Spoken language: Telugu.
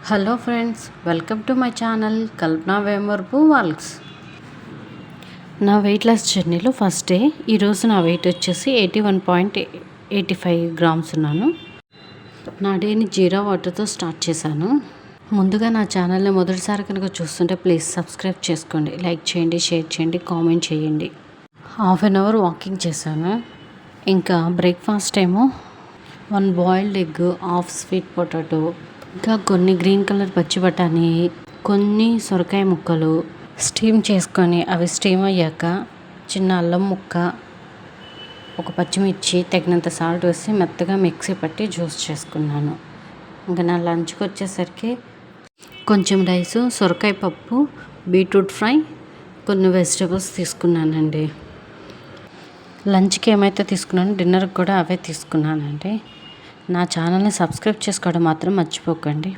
Hello friends, welcome to my channel Kalpana Vemarpu walks. నా వెయిట్ లాస్ జర్నీలో ఫస్ట్ డే. ఈరోజు నా వెయిట్ వచ్చేసి 81.85 గ్రామ్స్ ఉన్నాను. నా డేని జీరా వాటర్తో స్టార్ట్ చేశాను. ముందుగా నా ఛానల్ని మొదటిసారి కనుక చూస్తుంటే ప్లీజ్ సబ్స్క్రైబ్ చేసుకోండి, లైక్ చేయండి, షేర్ చేయండి, కామెంట్ చేయండి. హాఫ్ అన్ అవర్ వాకింగ్ చేశాను. ఇంకా బ్రేక్ఫాస్ట్ ఏమో 1 boiled egg, half sweet potato, ఇంకా కొన్ని గ్రీన్ కలర్ పచ్చి బఠానీ, కొన్ని సొరకాయ ముక్కలు స్టీమ్ చేసుకొని అవి స్టీమ్ అయ్యాక చిన్న అల్లం ముక్క, ఒక పచ్చిమిర్చి, తగినంత సాల్ట్ వేసి మెత్తగా మిక్సీ పట్టి జ్యూస్ చేసుకున్నాను. ఇంకా నా లంచ్కి వచ్చేసరికి కొంచెం రైసు, సొరకాయ పప్పు, బీట్రూట్ ఫ్రై, కొన్ని వెజిటేబుల్స్ తీసుకున్నానండి. లంచ్కి ఏమైతే తీసుకున్నానో డిన్నర్కి కూడా అవే తీసుకున్నానండి. నా ఛానల్ని సబ్స్క్రైబ్ చేసుకోవడం మాత్రం మర్చిపోకండి.